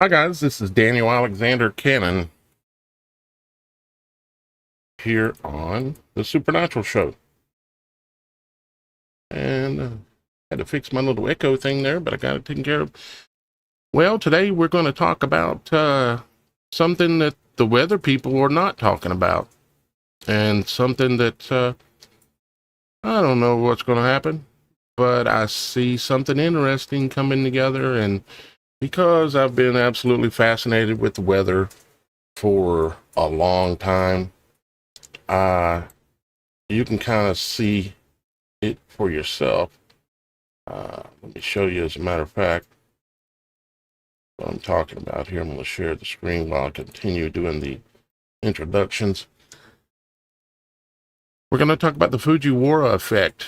Hi guys, this is Daniel Alexander Cannon here on the Supernatural Show. And had to fix my little echo thing there, but I got it taken care of. Well, today we're going to talk about something that the weather people are not talking about. And something that I don't know what's going to happen, but I see something interesting coming together. And because I've been absolutely fascinated with the weather for a long time, you can kind of see it for yourself. Let me show you, as a matter of fact, what I'm talking about here. I'm going to share the screen while I continue doing the introductions. We're going to talk about the Fujiwara effect,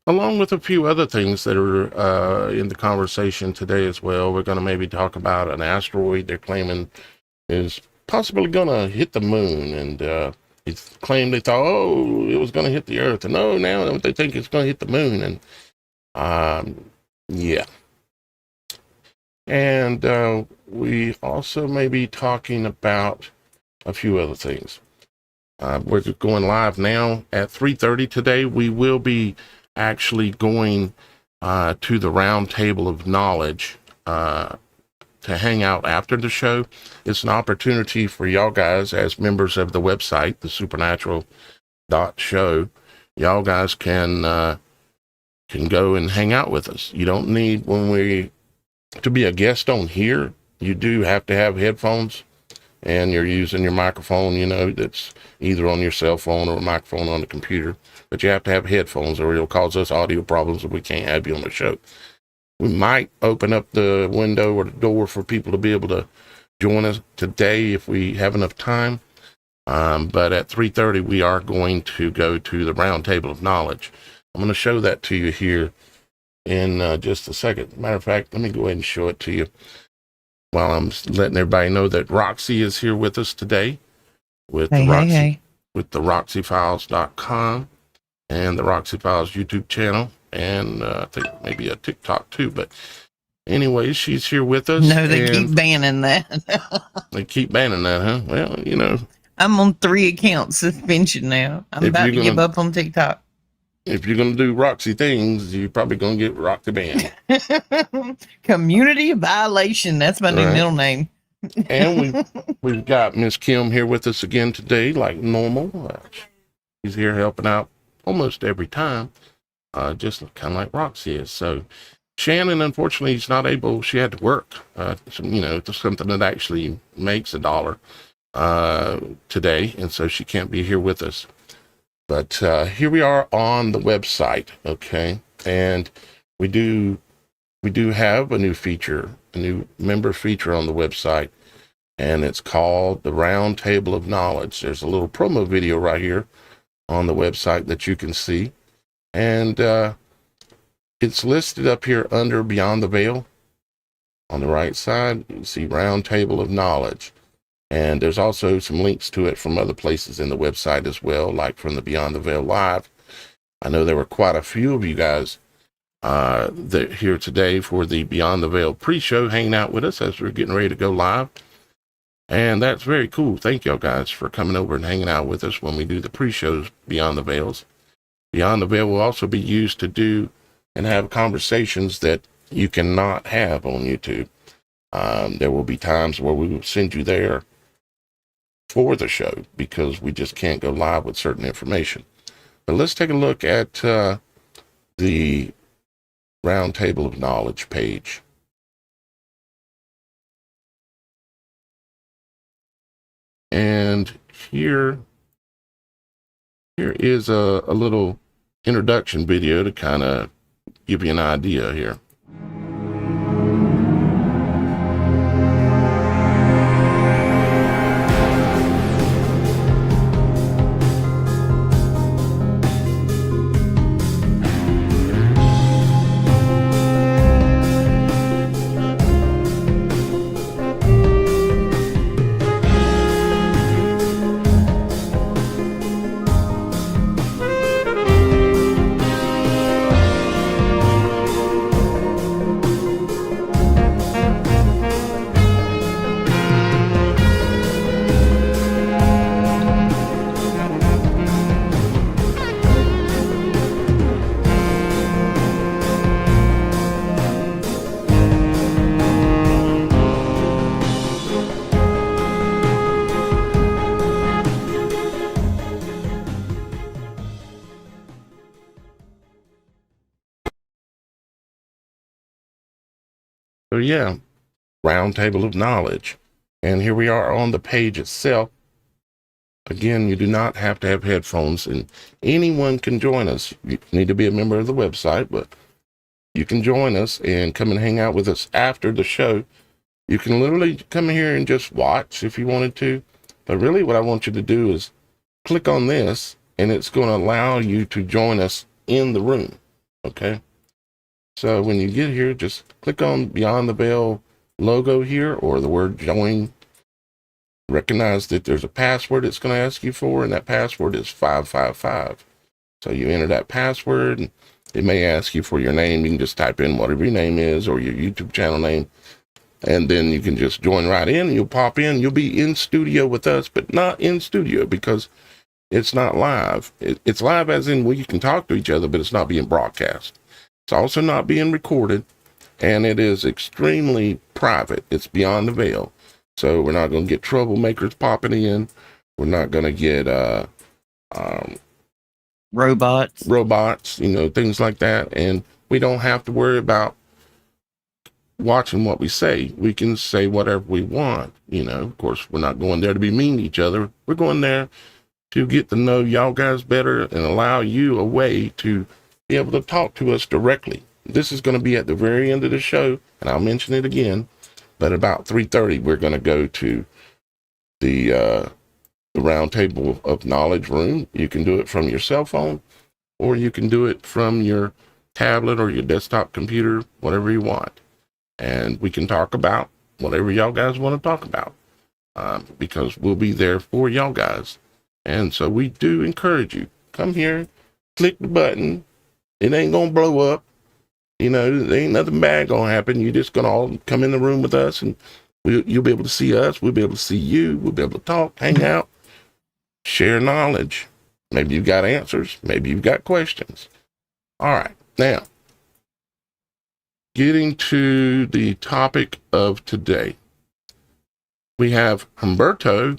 along with a few other things that are in the conversation today as well. We're going to maybe talk about an asteroid they're claiming is possibly going to hit the moon, and it's claimed they thought, oh, it was going to hit the Earth, and oh, now they think it's going to hit the moon, and yeah. And we also may be talking about a few other things. We're going live now at 3:30 today. We will be actually going to the Roundtable of Knowledge to hang out after the show. It's an opportunity for y'all guys, as members of the website, TheSupernatural.Show. Y'all guys can go and hang out with us. You don't need, to be a guest on here, you do have to have headphones, and you're using your microphone, that's either on your cell phone or a microphone on the computer. But you have to have headphones, or it'll cause us audio problems if we can't have you on the show. We might open up the window or the door for people to be able to join us today if we have enough time. But at 3:30, we are going to go to the Roundtable of Knowledge. I'm going to show that to you here in just a second. Matter of fact, let me go ahead and show it to you while I'm letting everybody know that Roxy is here with us today with the RoxyFiles.com and the Roxy Files YouTube channel, and I think maybe a TikTok too. But anyway, she's here with us. No, they keep banning that. They keep banning that, huh? Well, I'm on 3 account suspension now. I'm about to give up on TikTok. If you're going to do Roxy things, you're probably going to get Roxy banned. Community violation. That's my new middle name. And we've got Miss Kim here with us again today, like normal. She's here helping out almost every time, just kind of like Roxy is. So Shannon, unfortunately, is not able. She had to work, to something that actually makes $1 today, and so she can't be here with us. But here we are on the website, okay? And we do have a new feature, a new member feature on the website, and it's called the Roundtable of Knowledge. There's a little promo video right here on the website that you can see, and it's listed up here under Beyond the Veil. On the right side, you see Roundtable of Knowledge. And there's also some links to it from other places in the website as well, like from the Beyond the Veil Live. I know there were quite a few of you guys here today for the Beyond the Veil pre-show, hanging out with us as we're getting ready to go live. And that's very cool. Thank y'all guys for coming over and hanging out with us when we do the pre-shows Beyond the Veils. Beyond the Veil will also be used to do and have conversations that you cannot have on YouTube. There will be times where we will send you there for the show because we just can't go live with certain information. But let's take a look at the Roundtable of Knowledge page. And here is a little introduction video to kind of give you an idea here. So yeah, Roundtable of Knowledge. And here we are on the page itself. Again, you do not have to have headphones, and anyone can join us. You need to be a member of the website, but you can join us and come and hang out with us after the show. You can literally come here and just watch if you wanted to. But really what I want you to do is click on this, and it's going to allow you to join us in the room. Okay? So when you get here, just click on Beyond the Veil logo here, or the word join. Recognize that there's a password it's going to ask you for, and that password is 555. So you enter that password, and it may ask you for your name. You can just type in whatever your name is or your YouTube channel name, and then you can just join right in. You'll pop in. You'll be in studio with us, but not in studio because it's not live. It's live as in we can talk to each other, but it's not being broadcast. It's also not being recorded, and it is extremely private. It's beyond the veil. So we're not going to get troublemakers popping in. We're not going to get robots, things like that. And we don't have to worry about watching what we say. We can say whatever we want. Of course, we're not going there to be mean to each other. We're going there to get to know y'all guys better and allow you a way to be able to talk to us directly. This is going to be at the very end of the show, and I'll mention it again. But about 3:30, we're going to go to the Roundtable of Knowledge room. You can do it from your cell phone, or you can do it from your tablet or your desktop computer, whatever you want. And we can talk about whatever y'all guys want to talk about, because we'll be there for y'all guys. And so we do encourage you. Come here, click the button. It ain't going to blow up. There ain't nothing bad going to happen. You're just going to all come in the room with us, and you'll be able to see us. We'll be able to see you. We'll be able to talk, hang out, share knowledge. Maybe you've got answers. Maybe you've got questions. All right. Now, getting to the topic of today, we have Humberto.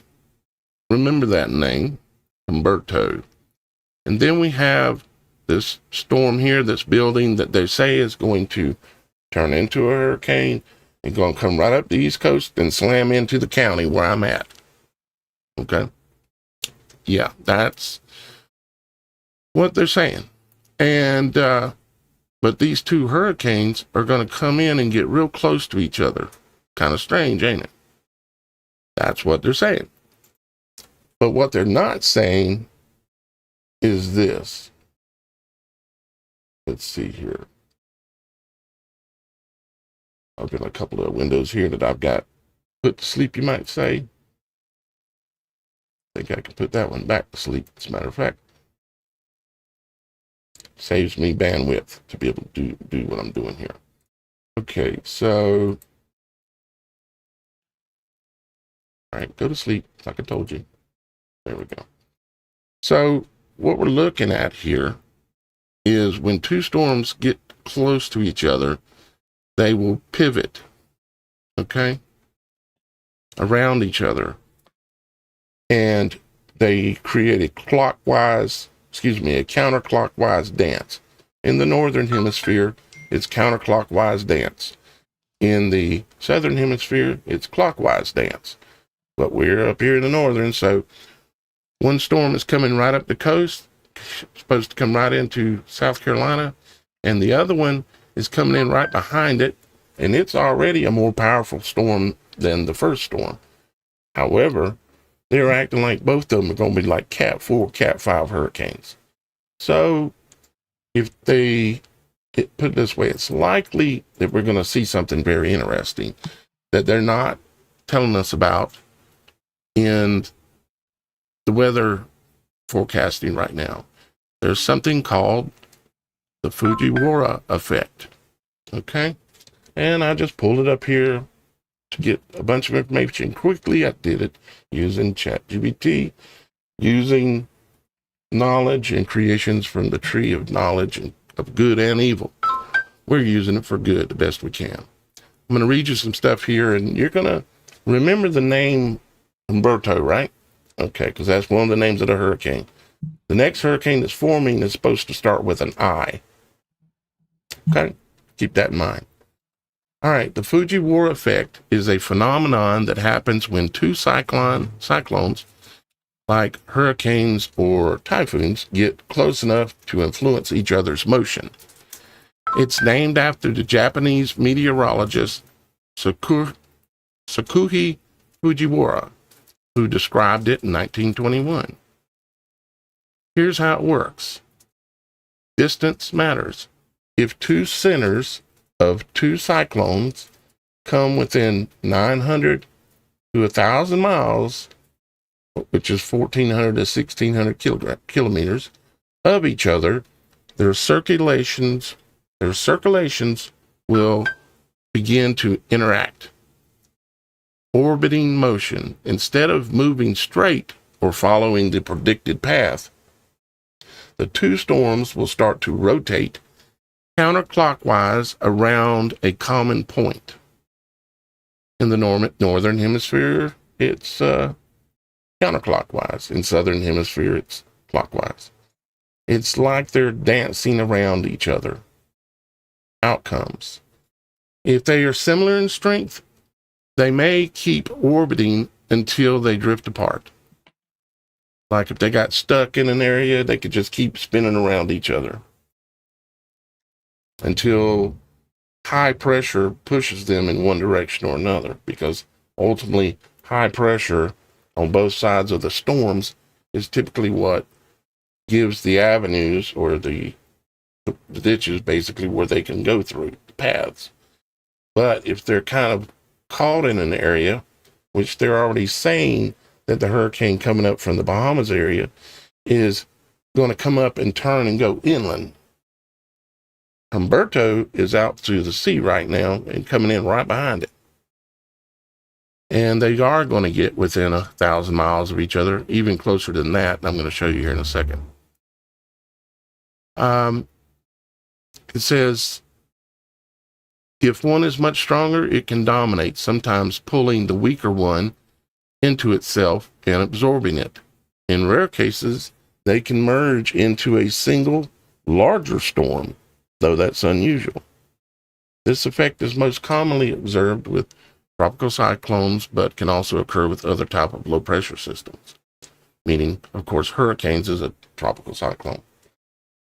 Remember that name, Humberto. And then we have this storm here, this building that they say is going to turn into a hurricane and going to come right up the East Coast and slam into the county where I'm at. Okay? Yeah, that's what they're saying. And, but these two hurricanes are going to come in and get real close to each other. Kind of strange, ain't it? That's what they're saying. But what they're not saying is this. Let's see here. I've got a couple of windows here that I've got put to sleep, you might say. I think I can put that one back to sleep, as a matter of fact. Saves me bandwidth to be able to do what I'm doing here. Okay, so. All right, go to sleep, like I told you. There we go. So what we're looking at here is when two storms get close to each other, they will pivot, okay, around each other. And they create a counterclockwise dance. In the northern hemisphere, it's counterclockwise dance. In the southern hemisphere, it's clockwise dance. But we're up here in the northern, so one storm is coming right up the coast, supposed to come right into South Carolina, and the other one is coming in right behind it, and it's already a more powerful storm than the first storm. However, they're acting like both of them are going to be like Cat 4, Cat 5 hurricanes. So if they put it this way, it's likely that we're going to see something very interesting that they're not telling us about in the weather forecasting right now. There's something called the Fujiwara effect. Okay? And I just pulled it up here to get a bunch of information quickly. I did it using ChatGPT, using knowledge and creations from the tree of knowledge and of good and evil. We're using it for good the best we can. I'm going to read you some stuff here, and you're going to remember the name Humberto, right? Okay, because that's one of the names of the hurricane. The next hurricane that's forming is supposed to start with an I. Okay, keep that in mind. All right, the Fujiwara effect is a phenomenon that happens when two cyclones, like hurricanes or typhoons, get close enough to influence each other's motion. It's named after the Japanese meteorologist Sakuhi Fujiwara, who described it in 1921. Here's how it works. Distance matters. If two centers of two cyclones come within 900 to 1,000 miles, which is 1,400 to 1,600 kilometers, of each other, their circulations will begin to interact. Orbiting motion. Instead of moving straight or following the predicted path, the two storms will start to rotate counterclockwise around a common point. In the northern hemisphere, it's counterclockwise. In southern hemisphere, it's clockwise. It's like they're dancing around each other. Outcomes. If they are similar in strength, they may keep orbiting until they drift apart. Like if they got stuck in an area, they could just keep spinning around each other until high pressure pushes them in one direction or another, because ultimately high pressure on both sides of the storms is typically what gives the avenues or the ditches basically where they can go through, the paths. But if they're kind of caught in an area, which they're already saying that the hurricane coming up from the Bahamas area is going to come up and turn and go inland. Humberto is out to the sea right now and coming in right behind it. And they are going to get within 1,000 miles of each other, even closer than that. And I'm going to show you here in a second. It says, if one is much stronger, it can dominate, sometimes pulling the weaker one into itself and absorbing it. In rare cases, they can merge into a single, larger storm, though that's unusual. This effect is most commonly observed with tropical cyclones, but can also occur with other type of low-pressure systems, meaning, of course, hurricanes is a tropical cyclone.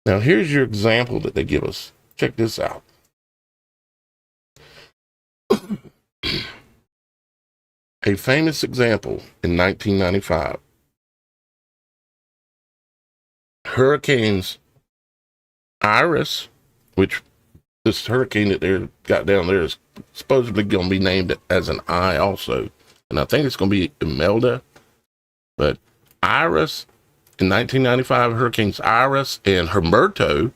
Now, here's your example that they give us. Check this out. A famous example in 1995. Hurricanes Iris, which this hurricane that they got down there is supposedly going to be named as an I also. And I think it's going to be Imelda. But Iris, in 1995, Hurricanes Iris and Humberto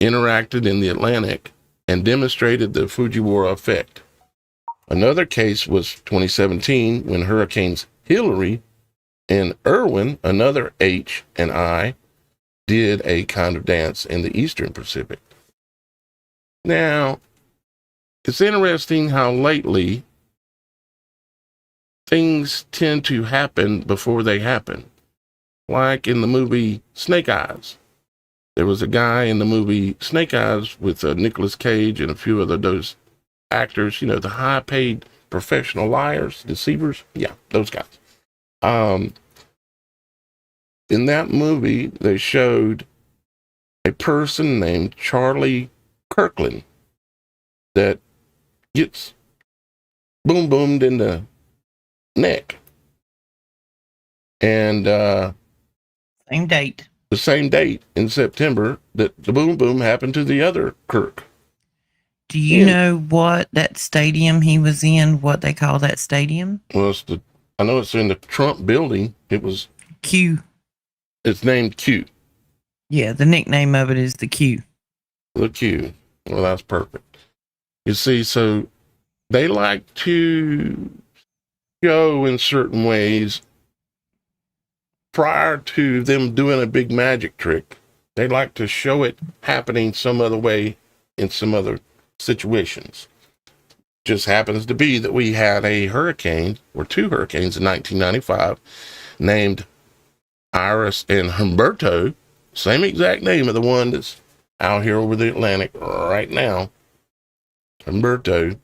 interacted in the Atlantic and demonstrated the Fujiwara effect. Another case was 2017 when Hurricanes Hillary and Irwin, another H and I, did a kind of dance in the Eastern Pacific. Now, it's interesting how lately things tend to happen before they happen. Like in the movie Snake Eyes. There was a guy in the movie Snake Eyes with Nicolas Cage and a few other those actors, you know, the high-paid professional liars, deceivers. Yeah, those guys. In that movie, they showed a person named Charlie Kirkland that gets boomed in the neck. And same date. The same date in September that the boom happened to the other Kirk. Do you know what that stadium he was in, what they call that stadium? Well, I know it's in the Trump building. It was Q. It's named Q. Yeah, the nickname of it is the Q. The Q. Well, that's perfect. You see, so they like to show in certain ways prior to them doing a big magic trick. They like to show it happening some other way in some other situations. Just happens to be that we had a hurricane, or two hurricanes in 1995, named Iris and Humberto, same exact name of the one that's out here over the Atlantic right now. Humberto,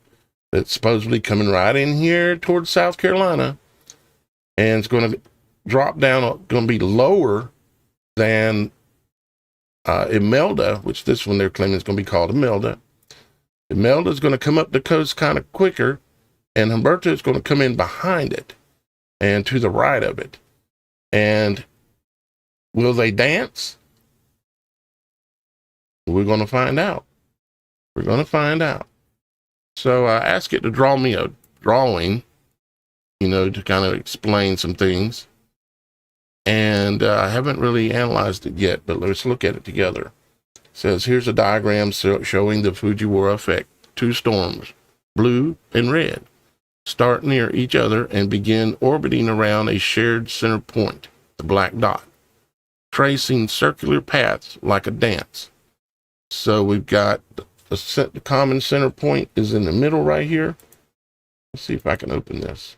that's supposedly coming right in here towards South Carolina, and it's going to drop down, going to be lower than Imelda, which this one they're claiming is going to be called Imelda. Imelda is going to come up the coast kind of quicker, and Humberto is going to come in behind it and to the right of it. And will they dance? We're going to find out. We're going to find out. So I asked it to draw me a drawing, to kind of explain some things. And I haven't really analyzed it yet, but let's look at it together. It says, here's a diagram showing the Fujiwara effect. 2 storms, blue and red, start near each other and begin orbiting around a shared center point, the black dot, tracing circular paths like a dance. So we've got the common center point is in the middle right here. Let's see if I can open this.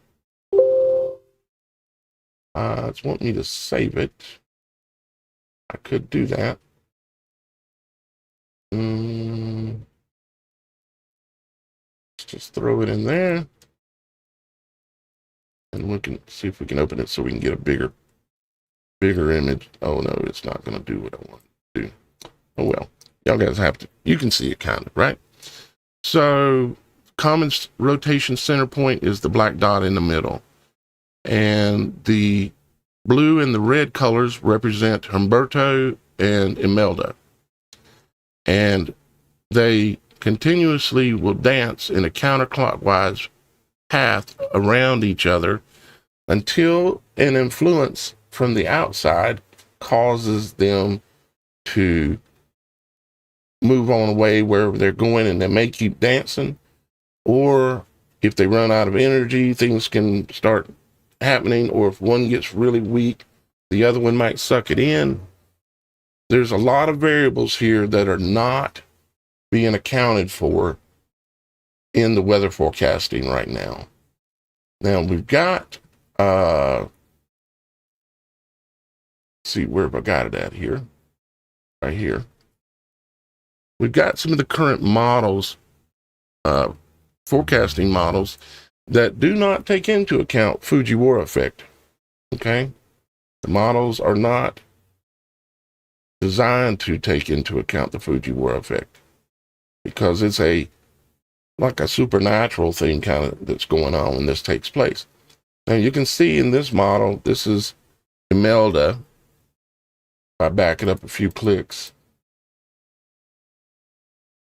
It's wanting me to save it. I could do that. Let's just throw it in there. And we can see if we can open it so we can get a bigger image. Oh no, it's not going to do what I want to do. Oh well, y'all guys have to, you can see it kind of, right? So common rotation center point is the black dot in the middle. And the blue and the red colors represent Humberto and Imelda. And they continuously will dance in a counterclockwise path around each other until an influence from the outside causes them to move on away wherever they're going, and they may keep dancing, or if they run out of energy, things can start happening, or if one gets really weak, the other one might suck it in. There's a lot of variables here that are not being accounted for in the weather forecasting right now. Now we've got, see, where have I got it at here? Right here. We've got some of the current models, forecasting models, that do not take into account Fujiwara effect. Okay? The models are not designed to take into account the Fujiwara effect because it's like a supernatural thing kind of that's going on when this takes place. Now you can see in this model, this is Imelda. If I back it up a few clicks,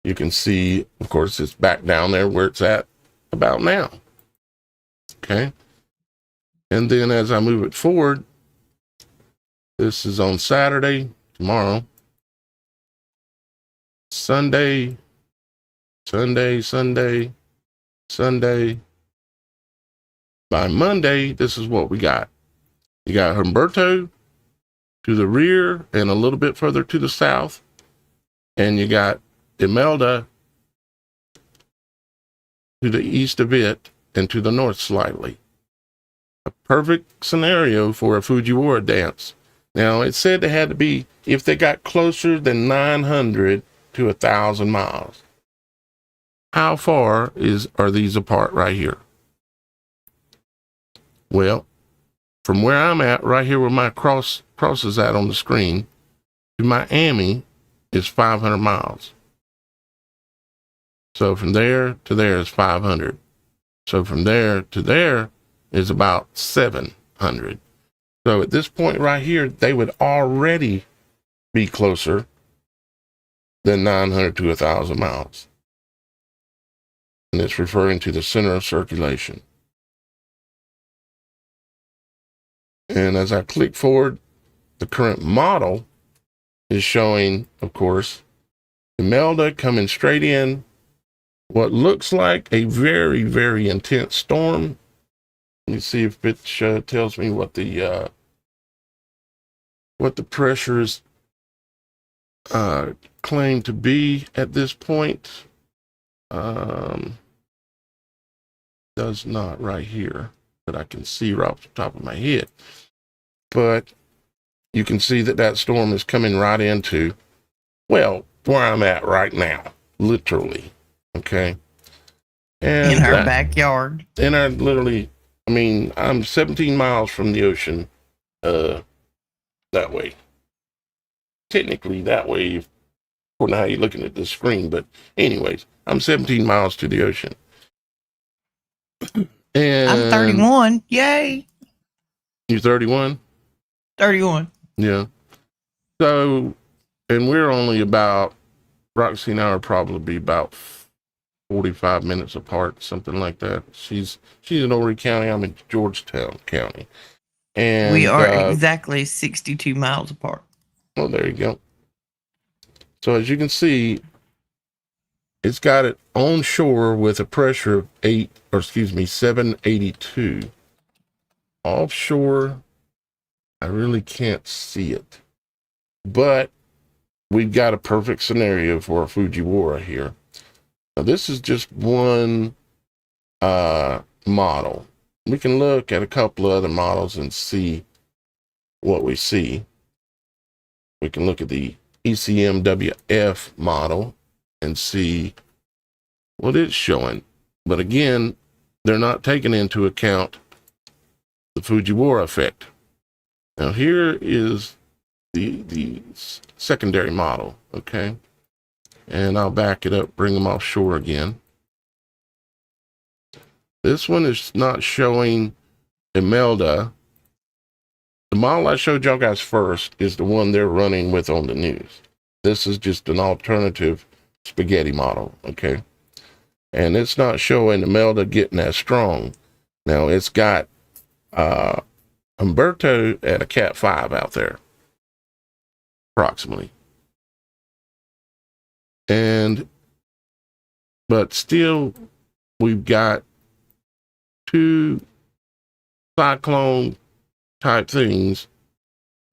you can see, of course, it's back down there where it's at about now. Okay. And then as I move it forward, this is on Saturday, tomorrow, Sunday. By Monday, this is what we got. You got Humberto to the rear and a little bit further to the south. And you got Imelda to the east of it and to the north slightly. A perfect scenario for a Fujiwara dance. Now, it said they had to be, if they got closer than 900 to 1,000 miles. How far are these apart right here? Well, from where I'm at, right here where my cross is at on the screen, to Miami is 500 miles. So from there to there is 500. So from there to there is about 700. So at this point right here, they would already be closer than 900 to 1,000 miles. And it's referring to the center of circulation. And as I click forward, the current model is showing, of course, Imelda coming straight in, what looks like a very, very intense storm. Let me see if it tells me what the pressures claim to be at this point. Does not right here, but I can see right off the top of my head. But you can see that storm is coming right into, well, where I'm at right now, literally. Okay. And In our that, backyard. and I literally, I mean, I'm 17 miles from the ocean, that way. Technically, that way, according to how you're looking at the screen. But, anyways, I'm 17 miles to the ocean. And I'm 31. Yay. you're 31? 31. Yeah. So, and we're only about, Roxy and I are probably about 45 minutes apart, something like that. She's in Horry County. I'm in Georgetown County. And We are exactly 62 miles apart. well, there you go. So as you can see, it's got it on shore with a pressure of 782. Offshore, I really can't see it. But we've got a perfect scenario for a Fujiwara here. Now, this is just one model. We can look at a couple of other models and see what we see. We can look at the ECMWF model and see what it's showing. But again, they're not taking into account the Fujiwara effect. Now here is the secondary model, okay? And I'll back it up, bring them offshore again. This one is not showing Imelda. The model I showed y'all guys first is the one they're running with on the news. This is just an alternative spaghetti model, okay? And it's not showing Imelda getting as strong. Now it's got Humberto at a Cat 5 out there, approximately. But still, we've got two cyclone type things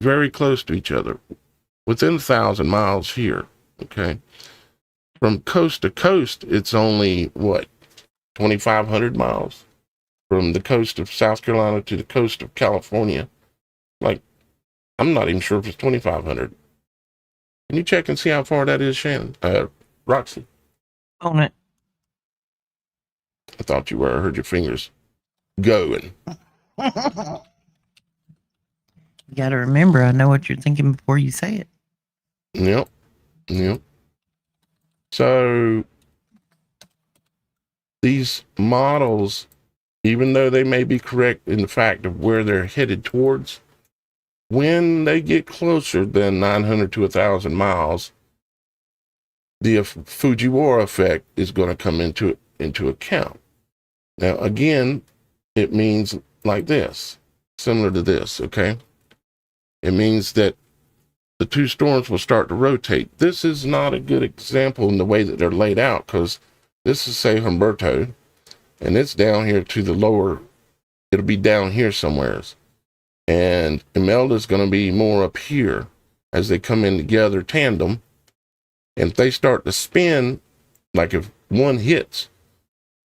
very close to each other, within 1,000 miles here, okay? From coast to coast, it's only, 2,500 miles? From the coast of South Carolina to the coast of California. Like, I'm not even sure if it's 2,500. Can you check and see how far that is, Shannon? Roxy? On it. I thought you were. I heard your fingers going. You got to remember, I know what you're thinking before you say it. Yep. So these models, even though they may be correct in the fact of where they're headed towards, when they get closer than 900 to 1,000 miles, the Fujiwara effect is going to come into account. Now, again, it means like this, similar to this, okay? It means that the two storms will start to rotate. This is not a good example in the way that they're laid out, because this is, say, Humberto, and it's down here to the lower, it'll be down here somewheres. And Imelda's going to be more up here as they come in together tandem. And if they start to spin, like if one hits,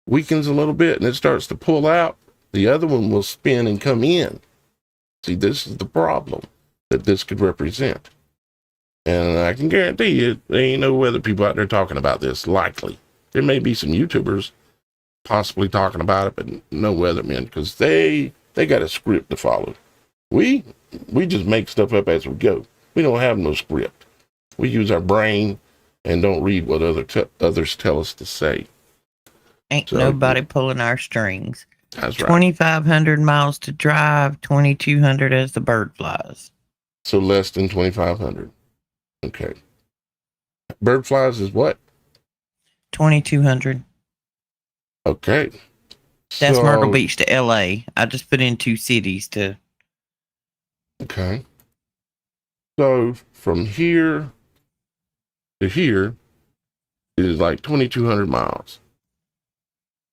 weakens a little bit, and it starts to pull out, the other one will spin and come in. See, this is the problem that this could represent. And I can guarantee you, there ain't no weather people out there talking about this, likely. There may be some YouTubers possibly talking about it, but no weathermen, because they got a script to follow. We just make stuff up as we go. We don't have no script. We use our brain and don't read what others tell us to say. Ain't nobody pulling our strings. That's right. 2,500 miles to drive, 2,200 as the bird flies. So less than 2,500. Okay. Bird flies is what? 2,200. Okay. That's so, Myrtle Beach to LA. I just put in two cities to. Okay. So from here to here is like 2,200 miles.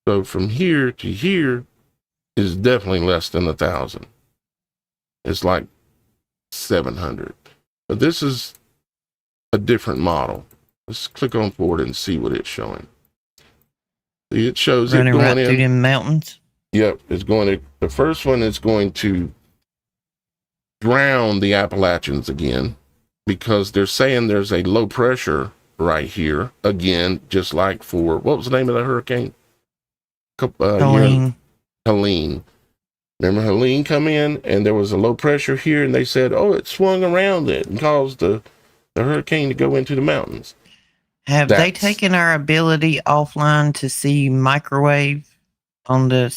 So from here to here is definitely less than 1,000. It's like 700. But this is a different model. Let's click on forward and see what it's showing. See, it shows running it going right in through them mountains. Yep, it's going to. The first one is going to drown the Appalachians again, because they're saying there's a low pressure right here again, just like for, what was the name of the hurricane? Helene. Helene. Remember Helene come in and there was a low pressure here and they said, oh, it swung around it and caused the hurricane to go into the mountains. Have they taken our ability offline to see microwave on the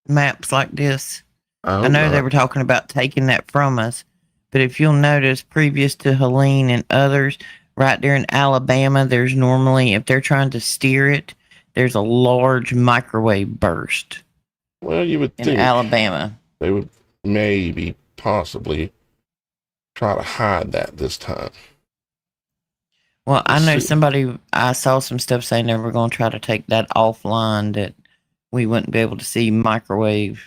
maps like this? I know they were talking about taking that from us, but if you'll notice, previous to Helene and others, right there in Alabama, there's normally, if they're trying to steer it, there's a large microwave burst. Well, you would think in Alabama they would maybe possibly try to hide that this time. Well, I know I saw some stuff saying they were going to try to take that offline, that we wouldn't be able to see microwave.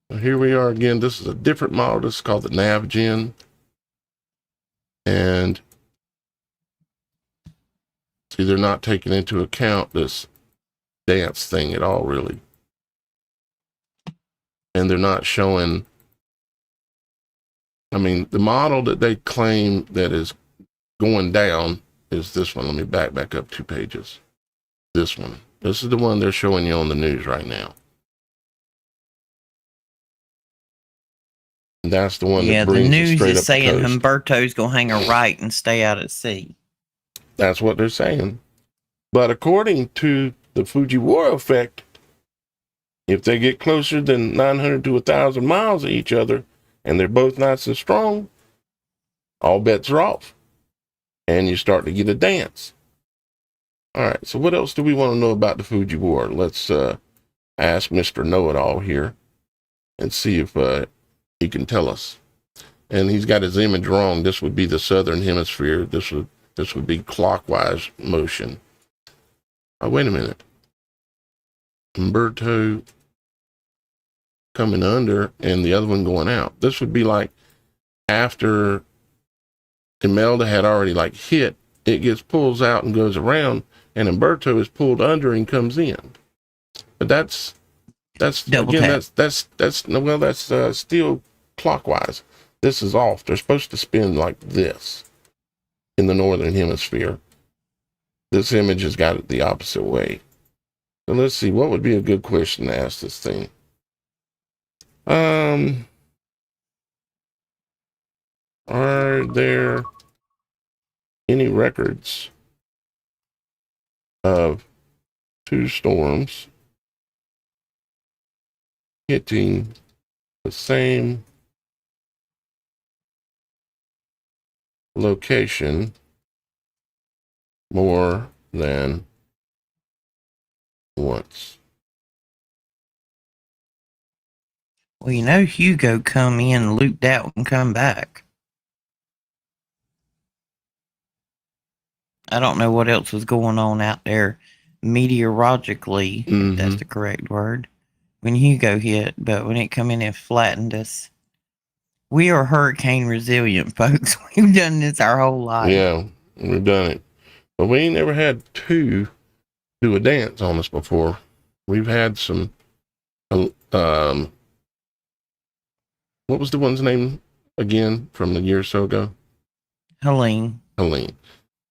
Here we are again. This is a different model. This is called the NavGen. And see, they're not taking into account this dance thing at all, really. And they're not showing, I mean, the model that they claim that is going down is this one. Let me back up 2 pages. This one. This is the one they're showing you on the news right now. And that's the one that brings it straight up the coast. Yeah, the news is saying Humberto's going to hang a right and stay out at sea. That's what they're saying. But according to the Fujiwara effect, if they get closer than 900 to 1,000 miles of each other and they're both nice and strong, all bets are off. And you start to get a dance. All right, so what else do we want to know about the Fujiwara? Let's ask Mr. Know-It-All here and see if he can tell us. And he's got his image wrong. This would be the southern hemisphere. This would be clockwise motion. Oh, wait a minute. Humberto coming under and the other one going out. This would be like after Imelda had already hit, it pulls out and goes around, and Humberto is pulled under and comes in. But that's double again, tap. that's still clockwise. This is off. They're supposed to spin like this in the northern hemisphere. This image has got it the opposite way. So let's see, what would be a good question to ask this thing? Are there any records of 2 storms hitting the same location more than once? Well, you know, Hugo come in, looped out, and come back. I don't know what else was going on out there meteorologically, if that's the correct word, when Hugo hit, but when it come in and flattened us. We are hurricane resilient, folks. We've done this our whole life. Yeah, we've done it. But we ain't never had 2 do a dance on us before. We've had some, what was the one's name again from a year or so ago? Helene.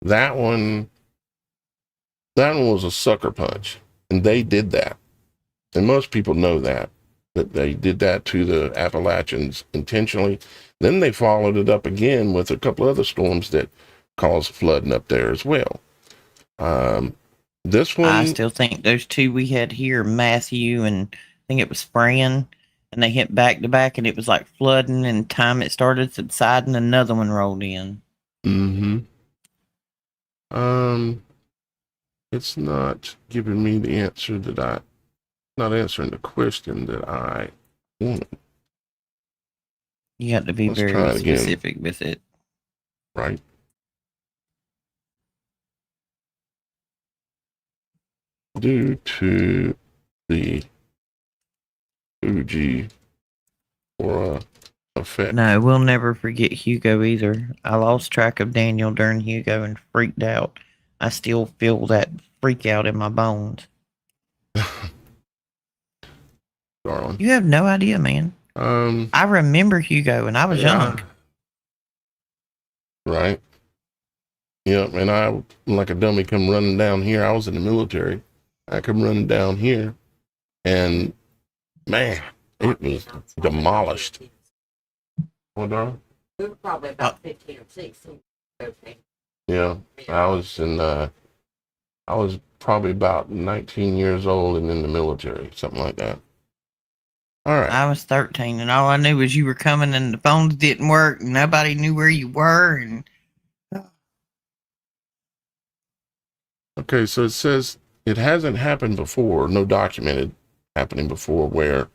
That one was a sucker punch, and they did that. And most people know that they did that to the Appalachians intentionally. Then they followed it up again with a couple other storms that caused flooding up there as well. This one, I still think those 2 we had here, Matthew and I think it was Fran, and they hit back to back, and it was like flooding, and time it started subsiding, another one rolled in. It's not giving me the answer not answering the question that I wanted. You have to be very specific with it. Right. Due to the Fujiwara effect. No, we'll never forget Hugo either. I lost track of Daniel during Hugo and freaked out. I still feel that freak out in my bones. Darling. You have no idea, man. I remember Hugo, and I was young. Right. Yep, and I, like a dummy, come running down here. I was in the military. I come running down here, and man, it was demolished. Hold on. We were probably about 15 or 16. Okay. Yeah, I was probably about 19 years old and in the military, something like that. All right. I was 13, and all I knew was you were coming, and the phones didn't work, and nobody knew where you were. And Okay, so it says it hasn't happened before, no documented happening before, where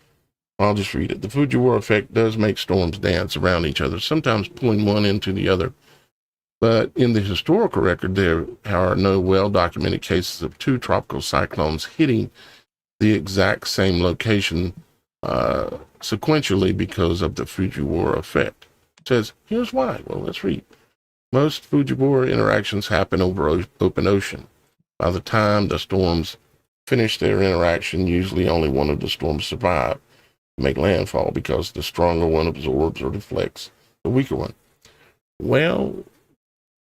I'll just read it. The Fujiwara effect does make storms dance around each other, sometimes pulling one into the other. But in the historical record, there are no well-documented cases of two tropical cyclones hitting the exact same location sequentially because of the Fujiwara effect. It says, here's why. Well, let's read. Most Fujiwara interactions happen over open ocean. By the time the storms finish their interaction, usually only one of the storms survive, make landfall because the stronger one absorbs or deflects the weaker one. Well,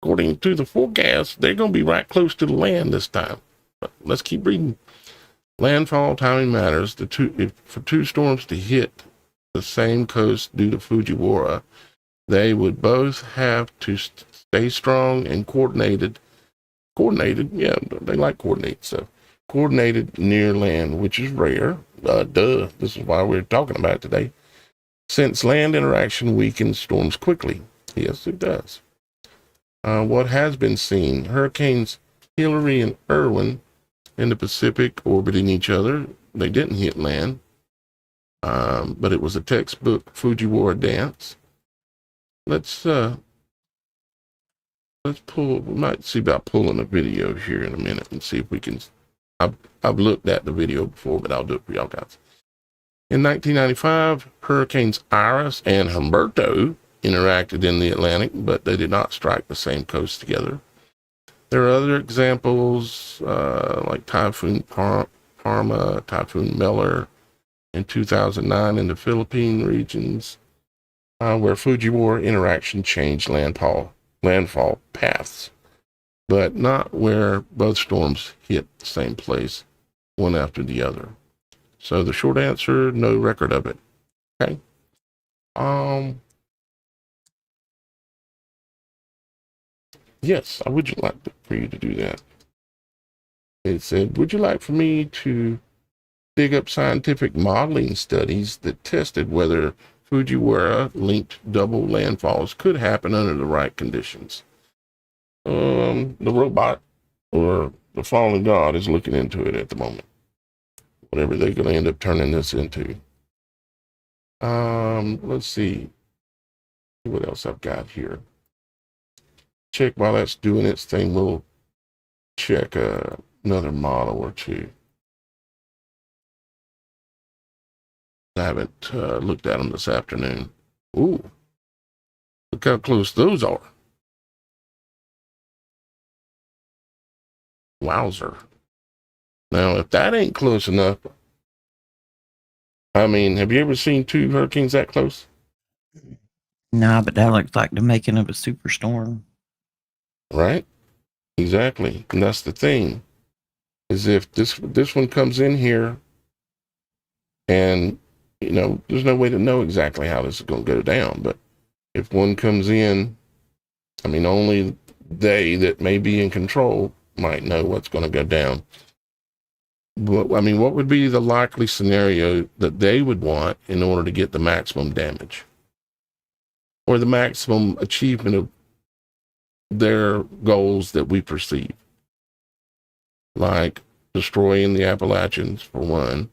according to the forecast, they're going to be right close to the land this time. But let's keep reading. Landfall timing matters. For two storms to hit the same coast due to Fujiwara, they would both have to stay strong and coordinated. Yeah, they like coordinate stuff. Coordinated near land, which is rare. This is why we're talking about it today. Since land interaction weakens storms quickly. Yes, it does. What has been seen, hurricanes Hillary and Irwin in the Pacific orbiting each other. They didn't hit land, but it was a textbook Fujiwara dance. Let's pull. We might see about pulling a video here in a minute and see if we can. I've looked at the video before, but I'll do it for y'all guys. In 1995, Hurricanes Iris and Humberto interacted in the Atlantic, but they did not strike the same coast together. There are other examples like Typhoon Parma, Typhoon Meller in 2009 in the Philippine regions, where Fujiwara interaction changed landfall paths, but not where both storms hit the same place, one after the other. So the short answer, no record of it. Okay. Yes, I would like for you to do that. It said, would you like for me to dig up scientific modeling studies that tested whether Fujiwara-linked double landfalls could happen under the right conditions? The robot or the fallen god is looking into it at the moment. Whatever they're going to end up turning this into. Let's see what else I've got here. Check while that's doing its thing. We'll check another model or two. I haven't looked at them this afternoon. Ooh, look how close those are. Wowzer. Now, if that ain't close enough, I mean, have you ever seen two hurricanes that close? Nah, but that looks like the making of a superstorm. Right? Exactly. And that's the thing, is if this one comes in here and, you know, there's no way to know exactly how this is going to go down. But if one comes in, I mean, only they that may be in control might know what's going to go down. But, I mean, what would be the likely scenario that they would want in order to get the maximum damage or the maximum achievement of their goals that we perceive? Like destroying the Appalachians, for one.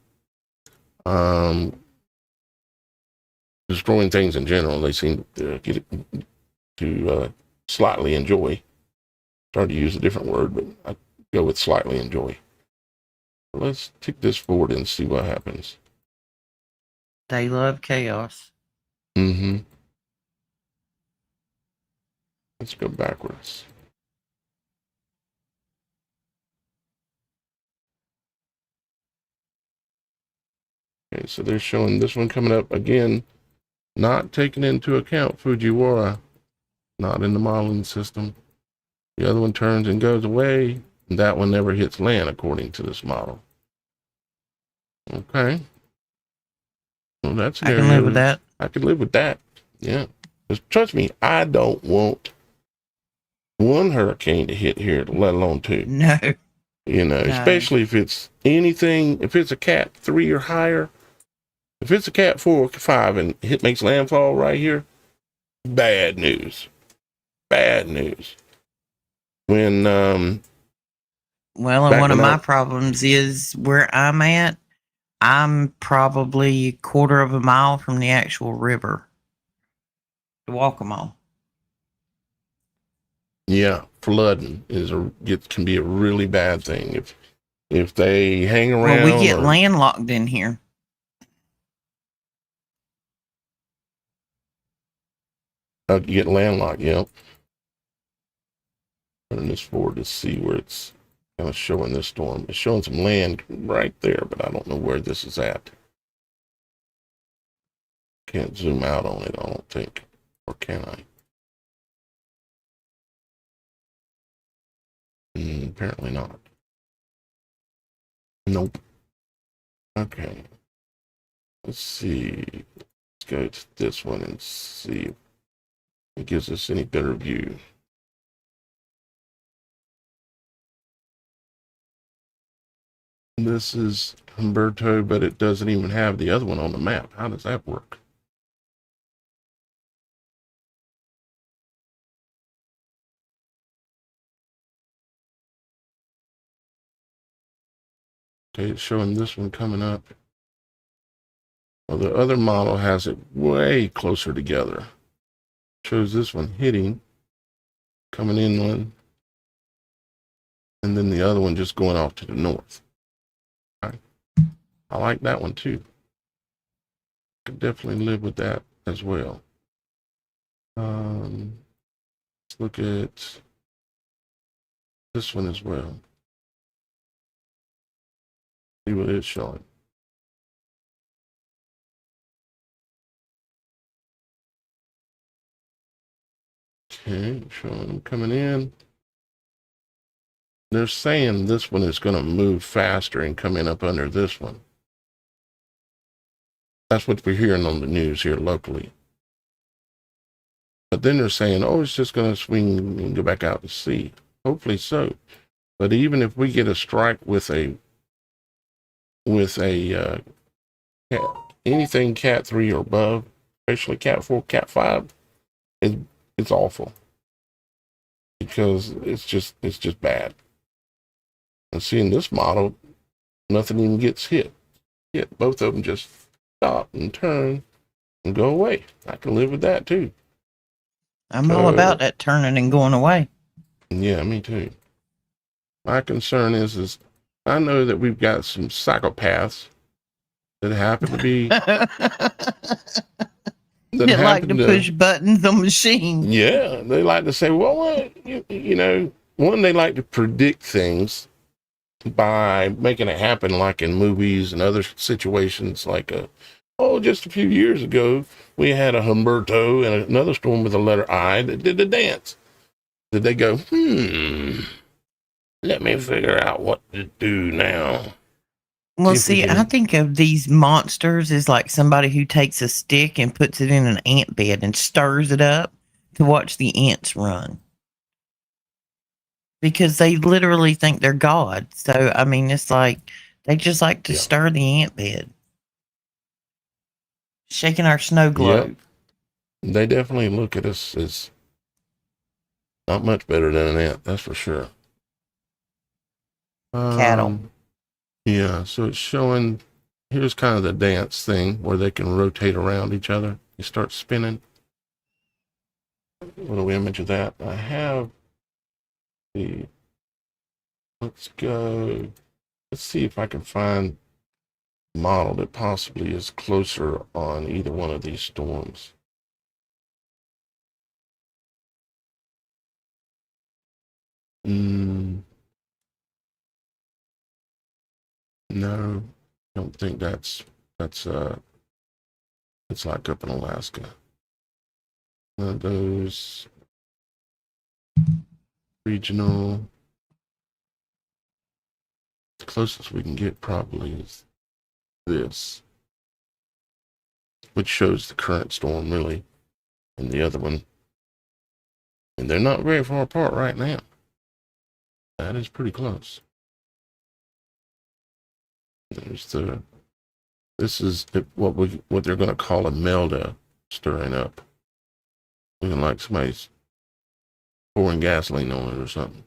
Destroying things in general, they seem to get it to slightly enjoy. Trying to use a different word, but I go with slightly enjoy. Let's take this forward and see what happens. They love chaos. Mm-hmm. Let's go backwards. Okay, so they're showing this one coming up again, not taking into account Fujiwara, not in the modeling system. The other one turns and goes away. That one never hits land according to this model. Okay. Well, that's an I can area live with that. I can live with that. Yeah. Just trust me, I don't want one hurricane to hit here, let alone two. No. Especially if it's anything, if it's a Cat 3 or higher. If it's a Cat 4 or 5 and it makes landfall right here, bad news. Bad news. When Well, and one of my problems is where I'm at, I'm probably a quarter of a mile from the actual river to walk them all. Yeah, flooding can be a really bad thing if they hang around. Well, we get landlocked in here. You get landlocked, yeah. Turning this forward to see where it's kind of showing this storm. It's showing some land right there, but I don't know where this is at. Can't zoom out on it, I don't think. Or can I? Apparently not. Nope. Okay. Let's see. Let's go to this one and see if it gives us any better view. This is Humberto, but it doesn't even have the other one on the map. How does that work? Okay, it's showing this one coming up. Well, the other model has it way closer together. Shows this one hitting, coming inland, and then the other one just going off to the north. Right. I like that one too. Could definitely live with that as well. Let's look at this one as well. See what it's showing. Okay, showing them coming in. They're saying this one is going to move faster and come in up under this one. That's what we're hearing on the news here locally. But then they're saying, oh, it's just going to swing and go back out to sea. Hopefully so. But even if we get a strike with anything Cat 3 or above, especially Cat 4, Cat 5, it's awful. Because it's just bad. And seeing this model, nothing even gets hit. Both of them just stop and turn and go away. I can live with that too. I'm all about that turning and going away. Yeah, me too. My concern is I know that we've got some psychopaths that happen to be that like to push buttons on machines. Yeah, they like to say, well, one, they like to predict things by making it happen, like in movies and other situations. Like just a few years ago, we had a Humberto and another storm with the letter I that did the dance. Did they go, let me figure out what to do now? Well, see, I think of these monsters as like somebody who takes a stick and puts it in an ant bed and stirs it up to watch the ants run. Because they literally think they're God. So, I mean, it's like they just like to stir the ant bed. Shaking our snow globe. Yep. They definitely look at us as not much better than an ant, that's for sure. Cattle. Yeah, so it's showing, here's kind of the dance thing where they can rotate around each other. You start spinning. What do we image of that? I have let's see if I can find a model that possibly is closer on either one of these storms. No, I don't think it's like up in Alaska. Those regional. The closest we can get probably is this, which shows the current storm really, and the other one. And they're not very far apart right now. That is pretty close. This is what they're going to call Imelda stirring up. Looking like somebody's pouring gasoline on it or something.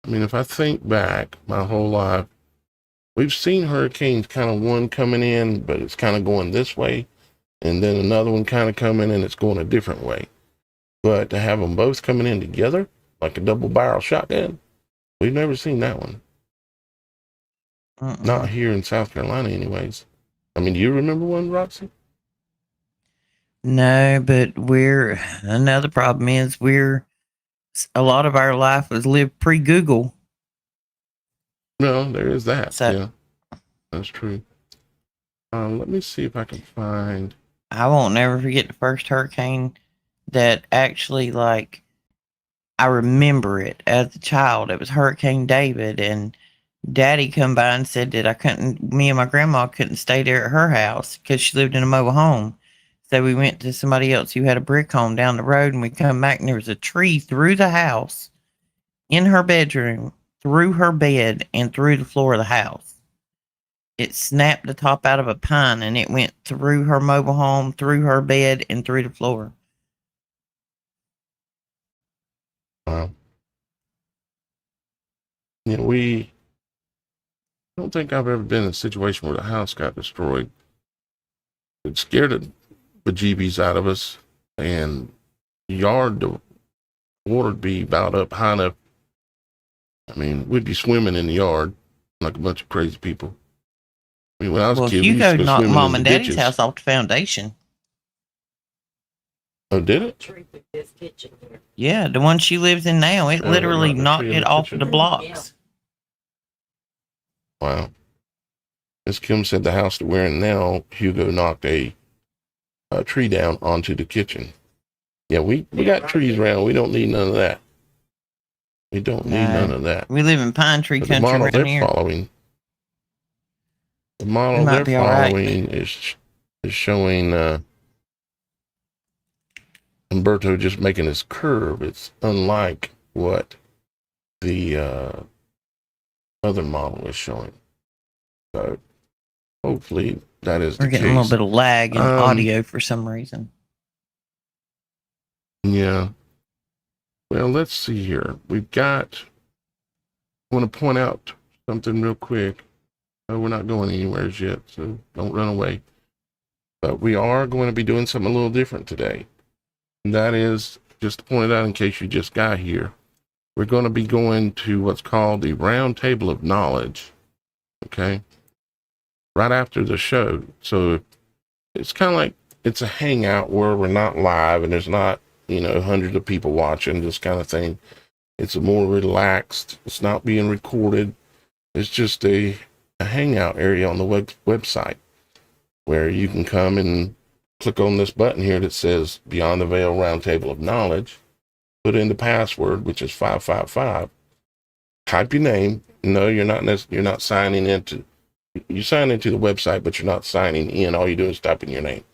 I mean, if I think back my whole life, we've seen hurricanes kind of one coming in, but it's kind of going this way, and then another one kind of coming and it's going a different way. But to have them both coming in together, like a double barrel shotgun, we've never seen that one. Not here in South Carolina anyways. I mean, do you remember one, Roxy? No, but another problem is a lot of our life was lived pre-Google. No, there is that. So, yeah, that's true. Let me see if I can find. I won't never forget the first hurricane that actually, like, I remember it as a child. It was Hurricane David, and Daddy come by and said that me and my grandma couldn't stay there at her house because she lived in a mobile home. So we went to somebody else who had a brick home down the road, and we come back and there was a tree through the house, in her bedroom, through her bed, and through the floor of the house. It snapped the top out of a pine, and it went through her mobile home, through her bed, and through the floor. Wow. Yeah, I don't think I've ever been in a situation where the house got destroyed. It scared the bejeebies out of us, and the water would be about up high enough. I mean, we'd be swimming in the yard like a bunch of crazy people. I mean, when I was a kid, we used to go knocked swimming Mom in and the Daddy's ditches. house off the foundation. Oh, did it? Tree with this kitchen here. Yeah, the one she lives in now, it literally knocked it off the blocks. Yeah. Wow. As Kim said, the house that we're in now, Hugo knocked a tree down onto the kitchen. Yeah, we got trees around. We don't need none of that. We don't need none of that. We live in pine tree But country around here. The model they're following is showing Humberto just making his curve. It's unlike what the other model is showing. So hopefully that is the case. We're getting a little bit of lag in audio for some reason. Yeah. Well, let's see here. I want to point out something real quick. We're not going anywhere yet, so don't run away. But we are going to be doing something a little different today. And that is, just to point it out in case you just got here, we're going to be going to what's called the Roundtable of Knowledge. Okay? Right after the show. So it's kind of like it's a hangout where we're not live and there's not, hundreds of people watching, this kind of thing. It's a more relaxed. It's not being recorded. It's just a hangout area on the website where you can come and click on this button here that says Beyond the Veil Roundtable of Knowledge. Put in the password, which is 555. Type your name. No, you're not signing into. You sign into the website, but you're not signing in. All you do is type in your name.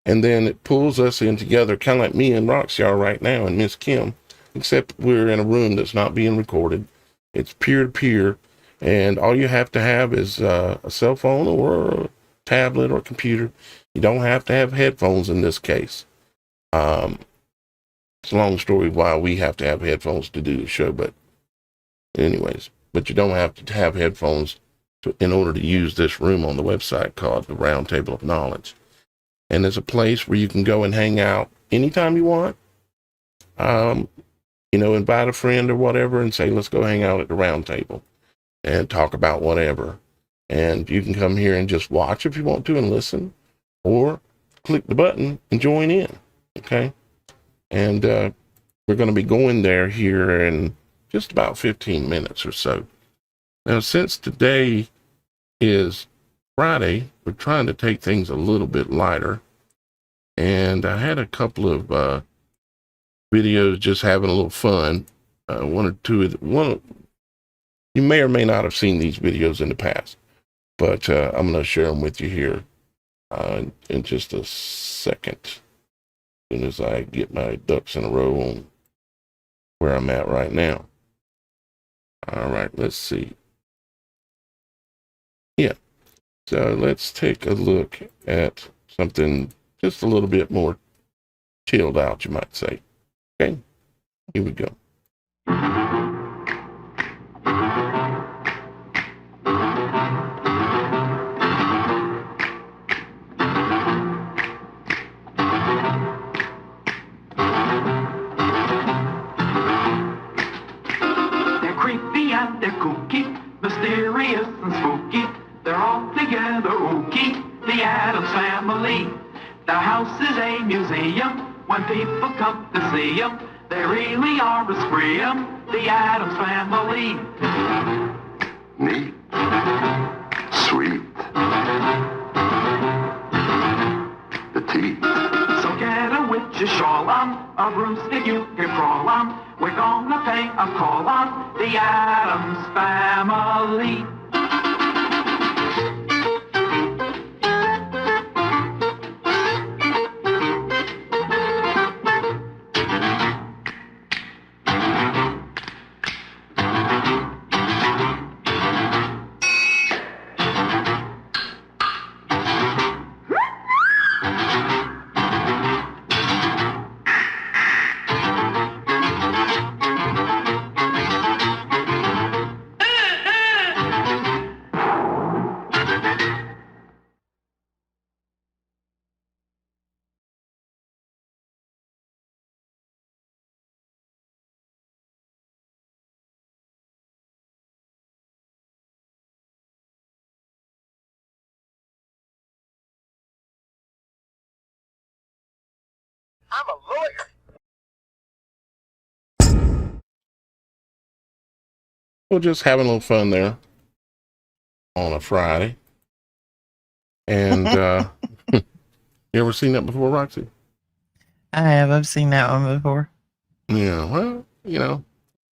And then it pulls us in together, kind of like me and Roxy are right now, and Miss Kim, except we're in a room that's not being recorded. It's peer-to-peer, and all you have to have is a cell phone or a tablet or computer. You don't have to have headphones in this case. It's a long story why we have to have headphones to do the show, but anyways, but you don't have to have headphones in order to use this room on the website called the Roundtable of Knowledge. And it's a place where you can go and hang out anytime you want. Invite a friend or whatever and say, let's go hang out at the round table and talk about whatever. And you can come here and just watch if you want to and listen, or click the button and join in. Okay. And we're going to be going there here in just about 15 minutes or so. Now, since today is Friday, we're trying to take things a little bit lighter. And I had a couple of videos, just having a little fun. One or two of you may or may not have seen these videos in the past, but I'm going to share them with you here in just a second, as soon as I get my ducks in a row on where I'm at right now. All right, let's see. Yeah, so let's take a look at something just a little bit more chilled out, you might say. Okay, here we go. They're creepy and they're kooky, mysterious and spooky. They're all together ooky, the Addams Family. Their house is a museum. When people come to see them, they really are a scream, the Addams Family. Neat. Sweet. The teeth. So get a witch's shawl on, a broomstick you can crawl on. We're gonna pay a call on the Addams Family. I'm a lawyer. We're just having a little fun there on a Friday. And you ever seen that before, Roxy? I have. I've seen that one before. Yeah, well, I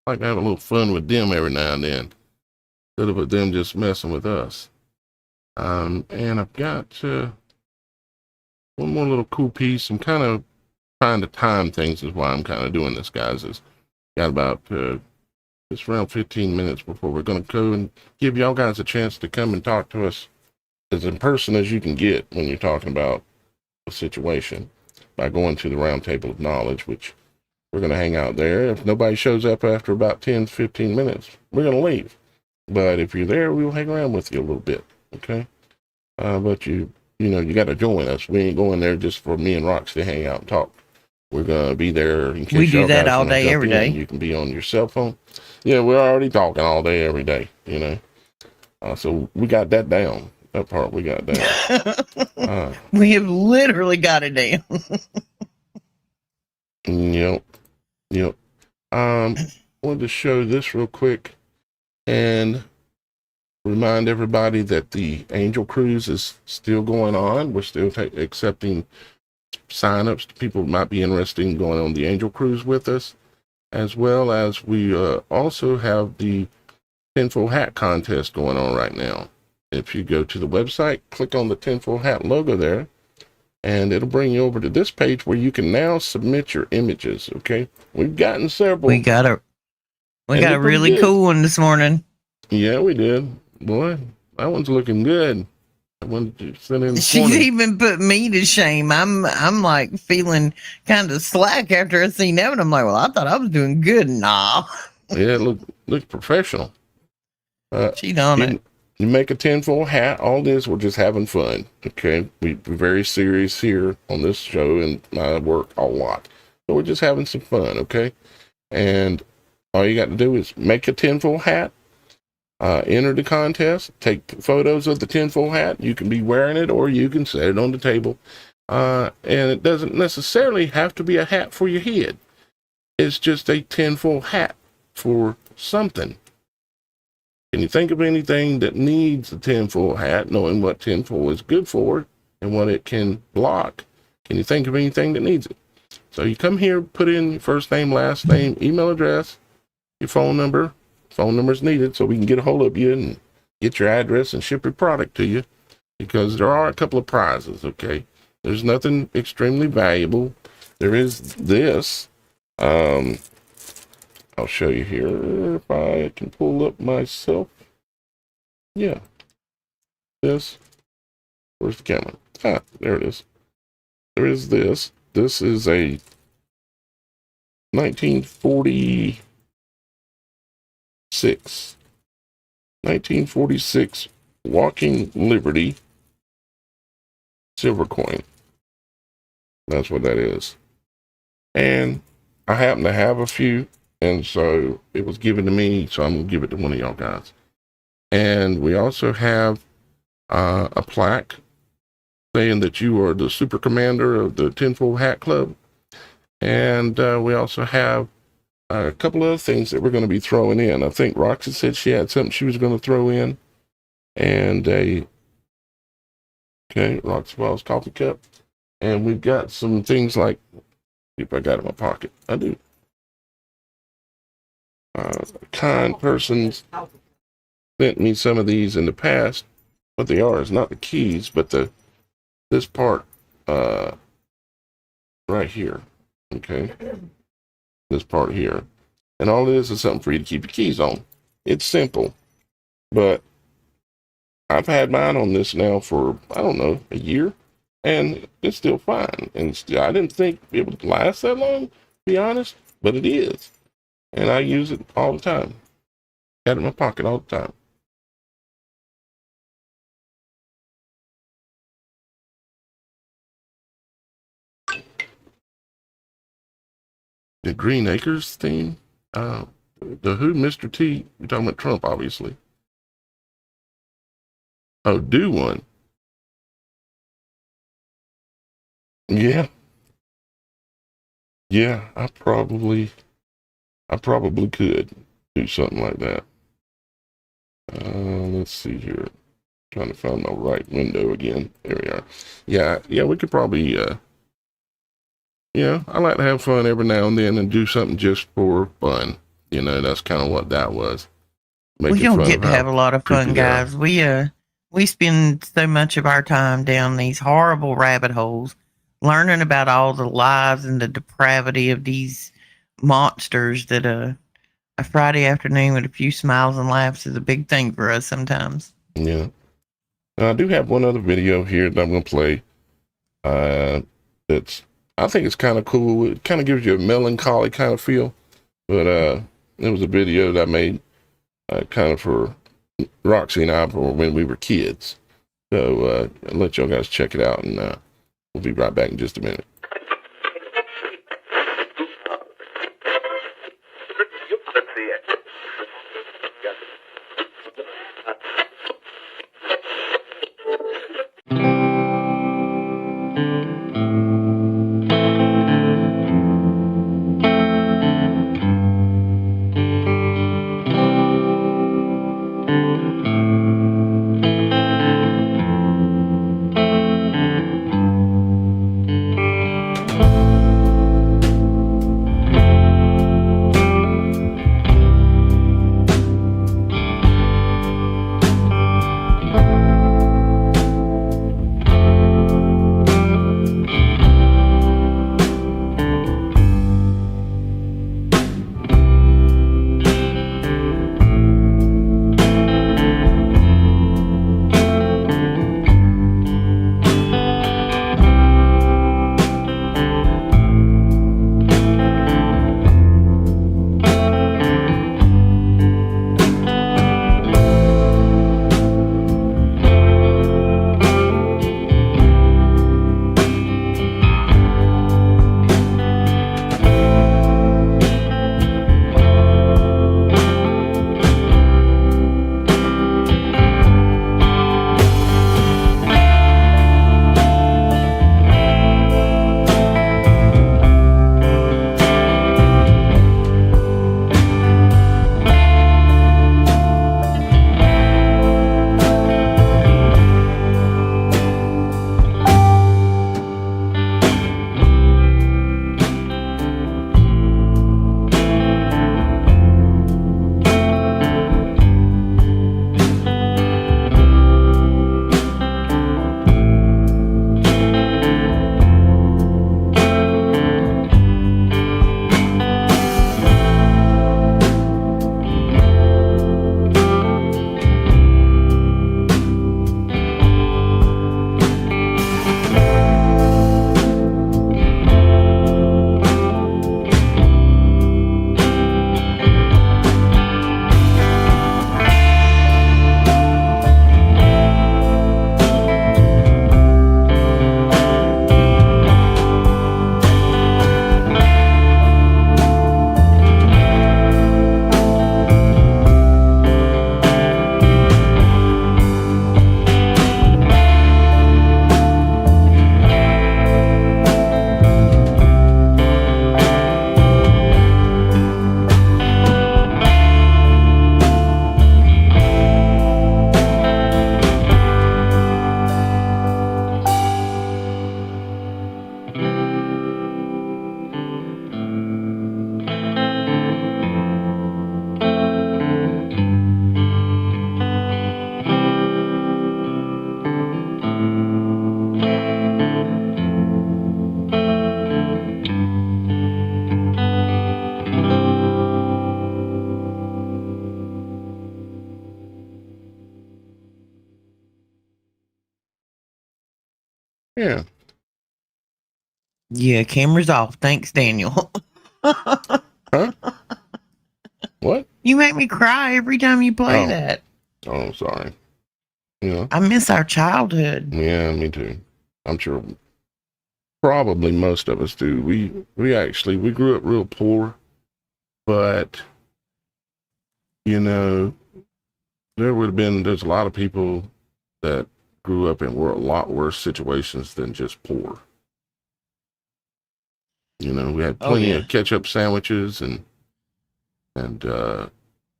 like to have a little fun with them every now and then, instead of them just messing with us. And I've got one more little cool piece. I'm kind of trying to time things is why I'm kind of doing this, guys. It's got about just around 15 minutes before we're going to go and give y'all guys a chance to come and talk to us as in person as you can get when you're talking about a situation by going to the Roundtable of Knowledge, which we're going to hang out there. If nobody shows up after about 10 to 15 minutes, we're going to leave. But if you're there, we'll hang around with you a little bit, okay? But you got to join us. We ain't going there just for me and Roxy to hang out and talk. We're going to be there in case We do y'all that guys all wanna day, jump every in. day. You can be on your cell phone. Yeah, we're already talking all day, every day, so we got that down. That part we got down. We have literally got it down. Yep. Wanted to show this real quick and remind everybody that the Angel Cruise is still going on. We're still accepting signups. People might be interested in going on the Angel Cruise with us, as well as we also have the tinfoil hat contest going on right now. If you go to the website, click on the tinfoil hat logo there, and it'll bring you over to this page where you can now submit your images. Okay, we've gotten several. We got a really cool one this morning. Yeah, we did. Boy, that one's looking good. I wanted to send in. She's even put me to shame. I'm like feeling kind of slack after I seen that one. I'm like, well, I thought I was doing good. Nah. Yeah, it looks professional. She done it. You make a tinfoil hat. All this, we're just having fun. Okay, we're very serious here on this show, and I work a lot, so we're just having some fun. Okay, and all you got to do is make a tinfoil hat, enter the contest, take photos of the tinfoil hat. You can be wearing it, or you can set it on the table, and it doesn't necessarily have to be a hat for your head. It's just a tinfoil hat for something. Can you think of anything that needs a tinfoil hat, knowing what tinfoil is good for and what it can block? Can you think of anything that needs it? So you come here, put in your first name, last name, email address, your phone number. Phone number is needed so we can get a hold of you and get your address and ship your product to you, because there are a couple of prizes. Okay, there's nothing extremely valuable. There is this. I'll show you here if I can pull up myself. Yeah, this. Where's the camera? Ah, there it is. There is this. This is a 1946 Walking Liberty silver coin. That's what that is. And I happen to have a few, and so it was given to me, so I'm gonna give it to one of y'all guys. And we also have a plaque saying that you are the super commander of the Tinfoil Hat Club. And we also have a couple of other things that we're going to be throwing in. I think Roxy said she had something she was going to throw in. And Roxy Ball's coffee cup. And we've got some things like, if I got it in my pocket, I do. Kind persons sent me some of these in the past. What they are is not the keys, but this part right here. Okay, this part here. And all it is something for you to keep your keys on. It's simple, but I've had mine on this now for, I don't know, a year, and it's still fine. And still, I didn't think it would last that long, to be honest, but it is. And I use it all the time. Got it in my pocket all the time. The Green Acres theme. The who, Mr. T? You're talking about Trump, obviously. Oh, do one. Yeah. Yeah, I probably could do something like that. Let's see here. Trying to find my right window again. There we are. Yeah, we could probably, I like to have fun every now and then and do something just for fun. That's kind of what that was. We don't get to have a lot of fun, guys. We spend so much of our time down these horrible rabbit holes, learning about all the lies and the depravity of these monsters that a Friday afternoon with a few smiles and laughs is a big thing for us sometimes. Yeah. Now, I do have one other video here that I'm going to play. I think it's kind of cool. It kind of gives you a melancholy kind of feel. But it was a video that I made kind of for Roxy and I for when we were kids. So I'll let y'all guys check it out, and we'll be right back in just a minute. Yeah. Yeah, camera's off. Thanks, Daniel. Huh? What? You make me cry every time you play Oh. that. Oh, sorry. Yeah. I miss our childhood. Yeah, me too. I'm sure probably most of us do. We grew up real poor, but there's a lot of people that grew up in a lot worse situations than just poor. We had plenty of ketchup sandwiches and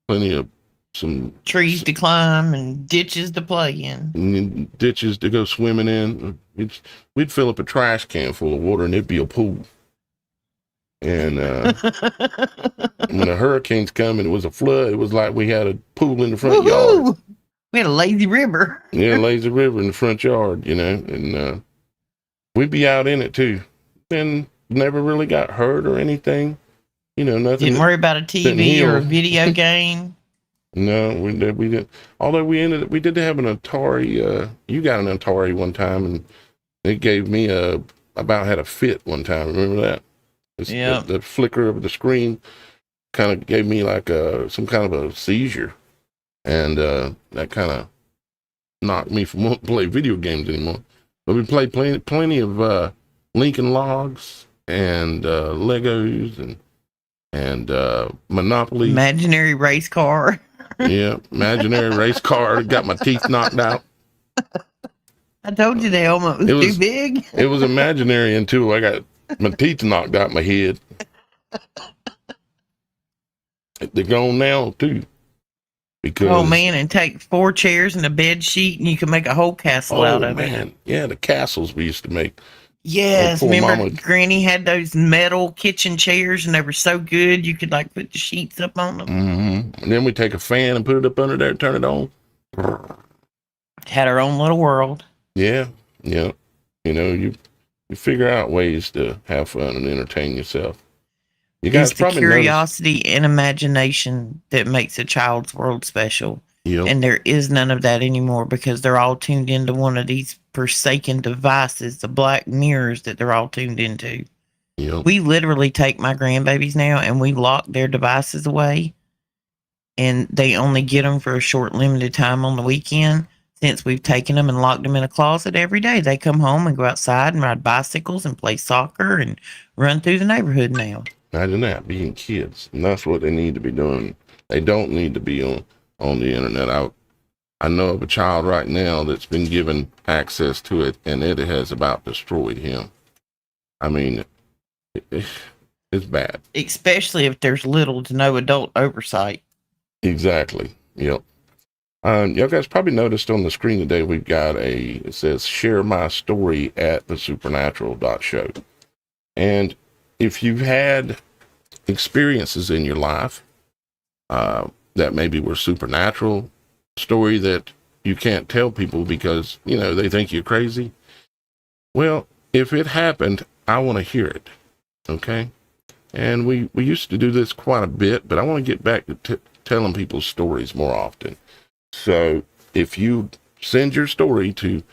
plenty of some trees to climb and ditches to play in. Ditches to go swimming in. We'd fill up a trash can full of water and it'd be a pool. And when the hurricanes come and it was a flood, it was like we had a pool in the front yard. We had a lazy river. Yeah, lazy river in the front yard, and we'd be out in it too. And never really got hurt or anything. Nothing. Didn't worry about a TV or a video game. No, we didn't. Although we did have an Atari. You got an Atari one time, and it gave me had a fit one time. Remember that? Yeah. The flicker of the screen kind of gave me like some kind of a seizure, and that kind of knocked me from wanting to play video games anymore. But we played plenty of Lincoln Logs and Legos and Monopoly. Imaginary race car. Yeah, imaginary race car. Got my teeth knocked out. I told you they almost too big. It was imaginary until I got my teeth knocked out my head. They're gone now too. Because and take 4 chairs and a bed sheet and you can make a whole castle out of it. Yeah, the castles we used to make. Yes, remember Granny had those metal kitchen chairs and they were so good you could like put the sheets up on them. Mm-hmm. And then we take a fan and put it up under there and turn it on. Had our own little world. Yeah. You figure out ways to have fun and entertain yourself. You guys it's the curiosity and imagination that makes a child's world special. Yep. And there is none of that anymore because they're all tuned into one of these forsaken devices, the black mirrors that they're all tuned into. Yep. We literally take my grandbabies now and we lock their devices away and they only get them for a short limited time on the weekend. Since we've taken them and locked them in a closet every day, they come home and go outside and ride bicycles and play soccer and run through the neighborhood now. Imagine that, being kids. And that's what they need to be doing. They don't need to be on the internet. I know of a child right now that's been given access to it, and it has about destroyed him. I mean, it's bad. Especially if there's little to no adult oversight. Exactly. Yep. Y'all guys probably noticed on the screen today, we've got it says share my story at TheSupernatural.Show. And if you've had experiences in your life that maybe were supernatural, story that you can't tell people because, they think you're crazy. Well, if it happened, I want to hear it. Okay. And we used to do this quite a bit, but I want to get back to telling people's stories more often. So if you send your story to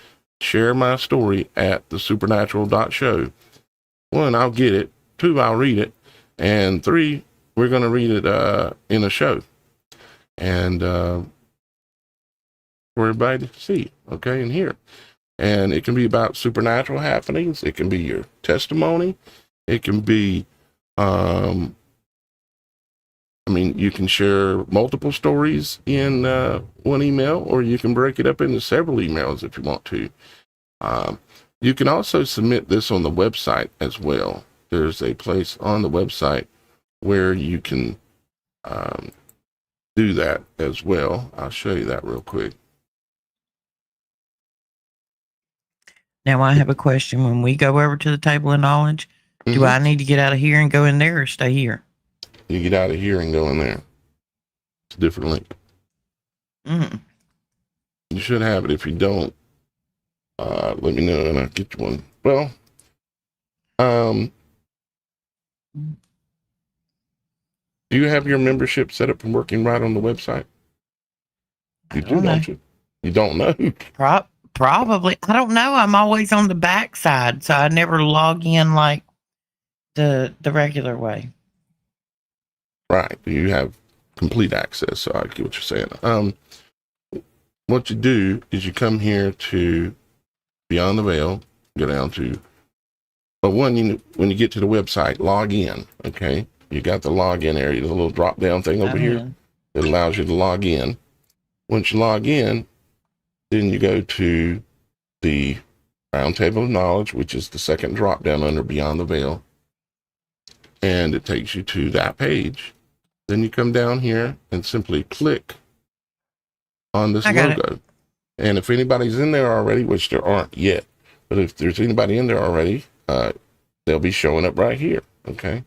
share my story at TheSupernatural.Show, 1, I'll get it. 2, I'll read it. And 3, we're going to read it in a show. And for everybody to see, okay, and hear. And it can be about supernatural happenings. It can be your testimony. It can be, you can share multiple stories in one email, or you can break it up into several emails if you want to. You can also submit this on the website as well. There's a place on the website where you can do that as well. I'll show you that real quick. Now I have a question. When we go over to the table of knowledge, do I need to get out of here and go in there or stay here? You get out of here and go in there. It's a different link. Mm. You should have it. If you don't, let me know and I'll get you one. Well, do you have your membership set up and working right on the website? You do, don't you? You don't know? Probably. I don't know. I'm always on the back side, so I never log in like the regular way. Right. You have complete access, so I get what you're saying. What you do is you come here to Beyond the Veil, go down to, but when you get to the website, log in, okay? You got the login area, the little drop down thing over here. It allows you to log in. Once you log in, then you go to the Roundtable of Knowledge, which is the second drop down under Beyond the Veil. And it takes you to that page. Then you come down here and simply click on this logo. And if anybody's in there already, which there aren't yet, but if there's anybody in there already, they'll be showing up right here. Okay.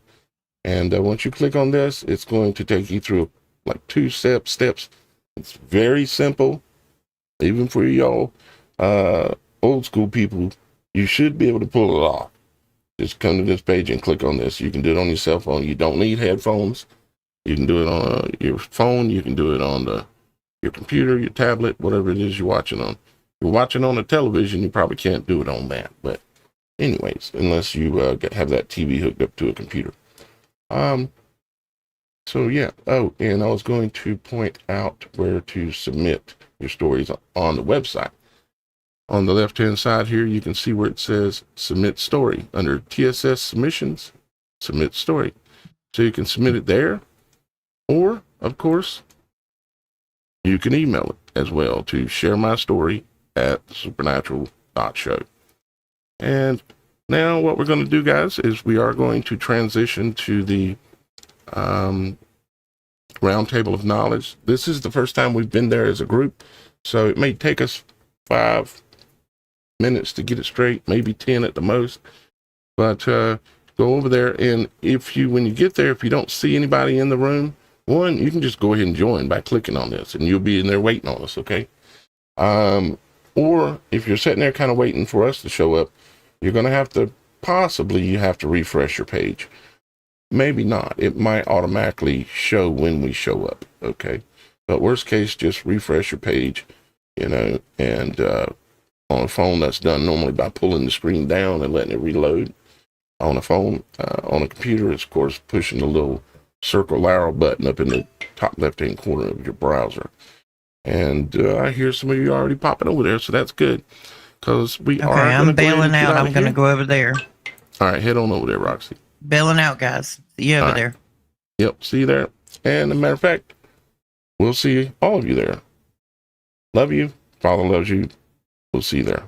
And once you click on this, it's going to take you through like 2 steps. It's very simple. Even for y'all old school people, you should be able to pull it off. Just come to this page and click on this. You can do it on your cell phone. You don't need headphones. You can do it on your phone. You can do it on your computer, your tablet, whatever it is you're watching on. If you're watching on a television, you probably can't do it on that. But anyways, unless you have that TV hooked up to a computer. So yeah. Oh, and I was going to point out where to submit your stories on the website. On the left-hand side here, you can see where it says Submit Story. Under TSS Submissions, Submit Story. So you can submit it there, or, of course, you can email it as well to sharemystory@TheSupernatural.Show. And now what we're going to do, guys, is we are going to transition to the Roundtable of Knowledge. This is the first time we've been there as a group, so it may take us 5 minutes to get it straight, maybe 10 at the most. But go over there, and when you get there, if you don't see anybody in the room, you can just go ahead and join by clicking on this, and you'll be in there waiting on us, okay? Or if you're sitting there kind of waiting for us to show up, you're going to have to refresh your page. Maybe not. It might automatically show when we show up, okay? But worst case, just refresh your page, and on a phone, that's done normally by pulling the screen down and letting it reload. On a phone, on a computer, it's, of course, pushing the little circle arrow button up in the top left-hand corner of your browser. And I hear some of you already popping over there, so that's good. Because we are. Okay, I'm bailing out. I'm going to go over there. All right, head on over there, Roxy. Bailing out, guys. See you over there. Yep, see you there. And as a matter of fact, we'll see all of you there. Love you. Father loves you. We'll see you there.